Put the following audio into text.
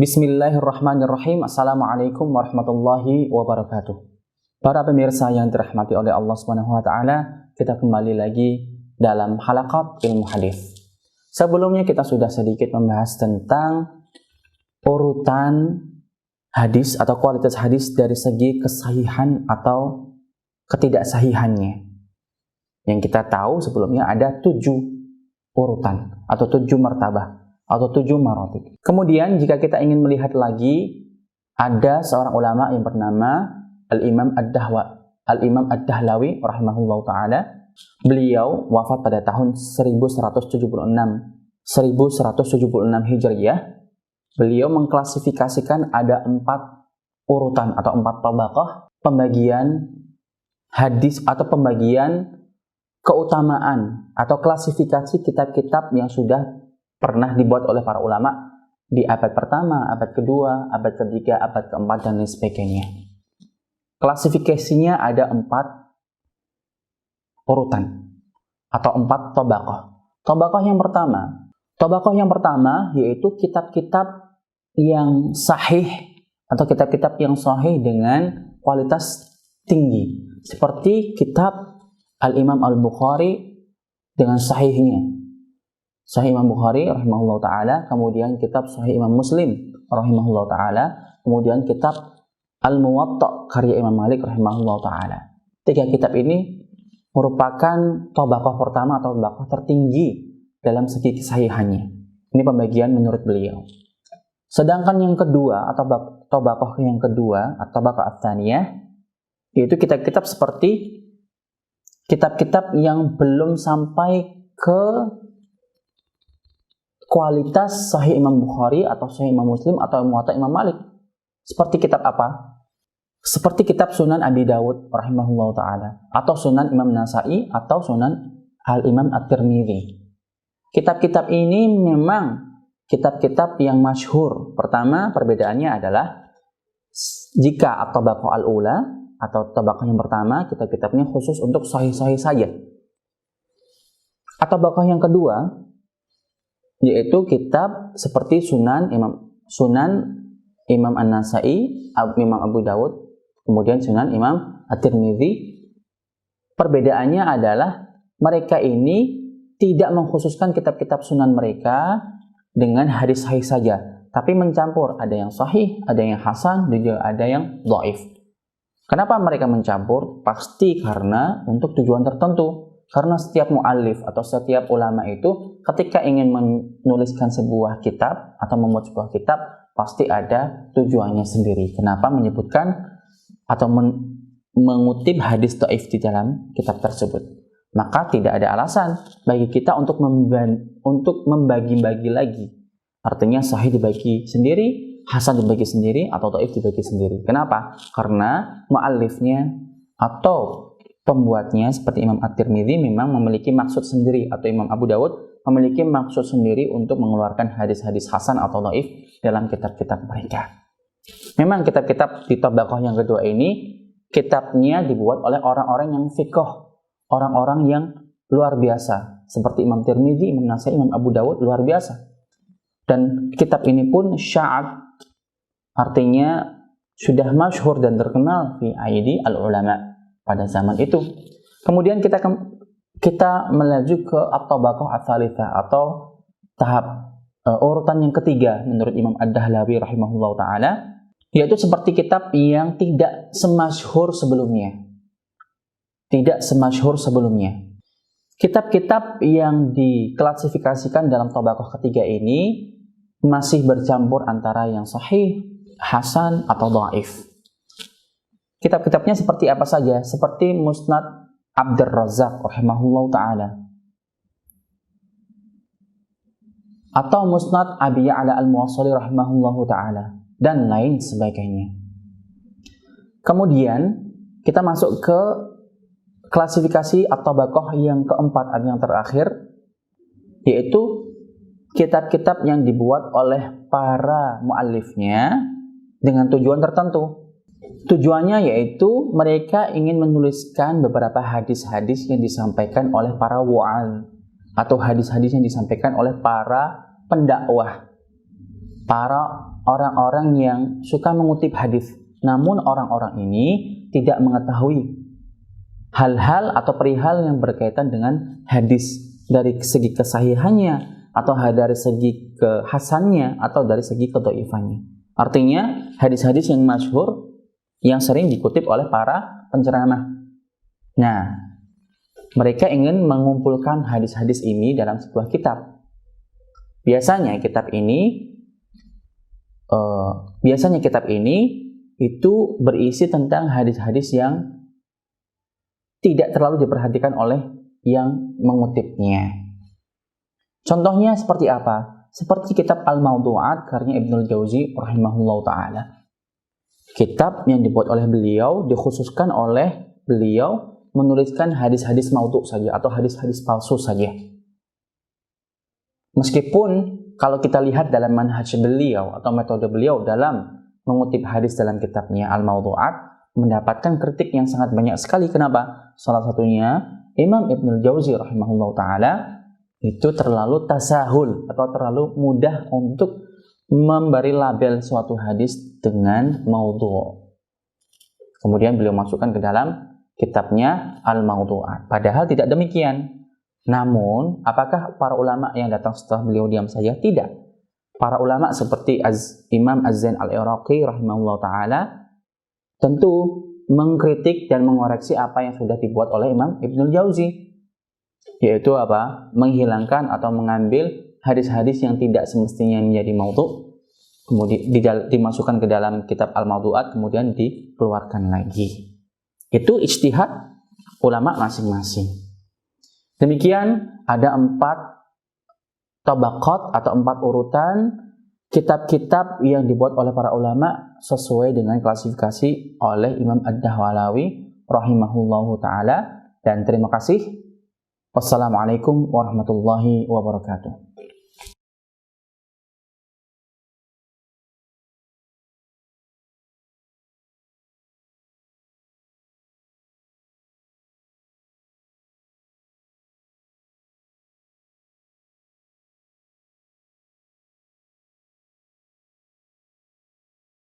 Bismillahirrahmanirrahim. Assalamualaikum warahmatullahi wabarakatuh. Para pemirsa yang dirahmati oleh Allah Subhanahu wa taala, kita kembali lagi dalam halaqat ilmu hadis. Sebelumnya kita sudah sedikit membahas tentang urutan hadis atau kualitas hadis dari segi kesahihan atau ketidaksahihannya. Yang kita tahu sebelumnya ada 7 urutan atau 7 martabah atau 7 maratib. Kemudian jika kita ingin melihat lagi, ada seorang ulama yang bernama Al-Imam Ad-Dahlawi rahimahullahu taala. Beliau wafat pada tahun 1176 Hijriyah. Beliau mengklasifikasikan ada 4 urutan atau 4 tabaqah pembagian hadis atau pembagian keutamaan atau klasifikasi kitab-kitab yang sudah pernah dibuat oleh para ulama di abad pertama, abad kedua, abad ketiga, abad keempat, dan lain sebagainya. Klasifikasinya ada 4 urutan atau 4 tabaqah. Tabaqah yang pertama yaitu kitab-kitab yang sahih atau kitab-kitab yang sahih dengan kualitas tinggi, seperti kitab Al-Imam Al-Bukhari dengan sahihnya, Sahih Imam Bukhari rahimahullah ta'ala, kemudian kitab Sahih Imam Muslim rahimahullah ta'ala, kemudian kitab Al-Muwatta karya Imam Malik rahimahullah ta'ala. 3 kitab ini merupakan tabaqah pertama atau tabaqah tertinggi dalam segi kesahihannya. Ini pembagian menurut beliau. Sedangkan yang kedua atau tabaqah yang kedua atau tabaqah ats-tsaniyah yaitu kitab-kitab seperti kitab-kitab yang belum sampai ke kualitas Sahih Imam Bukhari atau Sahih Imam Muslim atau Muwatta Imam Malik. Seperti kitab apa? Seperti kitab Sunan Abi Dawud rahimahullah ta'ala, atau Sunan Imam Nasa'i, atau Sunan Al-Imam At-Tirmidzi. Kitab-kitab ini memang kitab-kitab yang masyhur. Pertama, perbedaannya adalah jika at-tabaqah al-ula atau tabaqah yang pertama, kitab-kitabnya khusus untuk sahih-sahih saja. At-tabaqah yang kedua yaitu kitab seperti Sunan Imam An-Nasa'i, Imam Abu Dawud, kemudian Sunan Imam At-Tirmidzi. Perbedaannya adalah mereka ini tidak mengkhususkan kitab-kitab sunan mereka dengan hadis sahih saja, tapi mencampur, ada yang sahih, ada yang hasan, dan juga ada yang dhaif. Kenapa mereka mencampur? Pasti karena untuk tujuan tertentu. Karena setiap mu'allif atau setiap ulama itu ketika ingin menuliskan sebuah kitab atau membuat sebuah kitab pasti ada tujuannya sendiri. Kenapa menyebutkan atau mengutip hadis dhaif di dalam kitab tersebut? Maka tidak ada alasan bagi kita untuk membagi-bagi lagi. Artinya sahih dibagi sendiri, hasan dibagi sendiri, atau dhaif dibagi sendiri. Kenapa? Karena mu'allifnya atau pembuatnya seperti Imam At-Tirmidzi memang memiliki maksud sendiri, atau Imam Abu Dawud memiliki maksud sendiri untuk mengeluarkan hadis-hadis hasan atau dhaif dalam kitab-kitab mereka. Memang kitab-kitab di tabaqah yang kedua ini kitabnya dibuat oleh orang-orang yang fiqh, orang-orang yang luar biasa seperti Imam Tirmidzi, Imam Nasa'i, Imam Abu Dawud, luar biasa. Dan kitab ini pun sya'ab, artinya sudah masyhur dan terkenal fi aidi al-ulama pada zaman itu. Kemudian kita melaju ke at-tabaqah ats-tsalitsah atau tahap urutan yang ketiga menurut Imam Ad-Dahlawi rahimahullahu taala, yaitu seperti kitab yang tidak semasyhur sebelumnya. Kitab-kitab yang diklasifikasikan dalam tabaqah ketiga ini masih bercampur antara yang sahih, hasan, atau dhaif. Kitab-kitabnya seperti apa saja? Seperti Musnad Abdur Razzaq rahimahullahu ta'ala, atau Musnad Abi Ya'la Al-Muwassili rahimahullahu ta'ala, dan lain sebagainya. Kemudian kita masuk ke klasifikasi at-tabaqah yang keempat atau yang terakhir, yaitu kitab-kitab yang dibuat oleh para muallifnya dengan tujuan tertentu. Tujuannya yaitu mereka ingin menuliskan beberapa hadis-hadis yang disampaikan oleh para wa'al atau hadis-hadis yang disampaikan oleh para pendakwah, para orang-orang yang suka mengutip hadis, namun orang-orang ini tidak mengetahui hal-hal atau perihal yang berkaitan dengan hadis dari segi kesahihannya, atau dari segi kehasannya, atau dari segi kedhaifannya. Artinya hadis-hadis yang masyhur yang sering dikutip oleh para penceramah. Nah, mereka ingin mengumpulkan hadis-hadis ini dalam sebuah kitab. Biasanya kitab ini itu berisi tentang hadis-hadis yang tidak terlalu diperhatikan oleh yang mengutipnya. Contohnya seperti apa? Seperti kitab Al-Mawdu'at karya Ibnul Jauzi rahimahullah ta'ala. Kitab yang dibuat oleh beliau, dikhususkan oleh beliau menuliskan hadis-hadis maudhu' saja atau hadis-hadis palsu saja. Meskipun kalau kita lihat dalam manhaj beliau atau metode beliau dalam mengutip hadis dalam kitabnya Al-Mawdu'at, mendapatkan kritik yang sangat banyak sekali. Kenapa? Salah satunya Imam Ibnul Jauzi rahimahullah ta'ala itu terlalu tasahul atau terlalu mudah untuk memberi label suatu hadis dengan maudhu'. Kemudian beliau masukkan ke dalam kitabnya Al-Mawdu'at. Padahal tidak demikian. Namun, apakah para ulama yang datang setelah beliau diam saja? Tidak. Para ulama seperti Imam Az-Zain Al-Iraqi rahimahullah ta'ala tentu mengkritik dan mengoreksi apa yang sudah dibuat oleh Imam Ibnul Jauzi, yaitu apa? Menghilangkan atau mengambil hadis-hadis yang tidak semestinya menjadi maudhu', kemudian dimasukkan ke dalam kitab Al-Mawdu'at, kemudian dikeluarkan lagi. Itu ijtihad ulama masing-masing. Demikian ada 4 tabaqat atau 4 urutan kitab-kitab yang dibuat oleh para ulama sesuai dengan klasifikasi oleh Imam Ad-Dahwalawi rahimahullahu ta'ala. Dan terima kasih. Wassalamualaikum warahmatullahi wabarakatuh.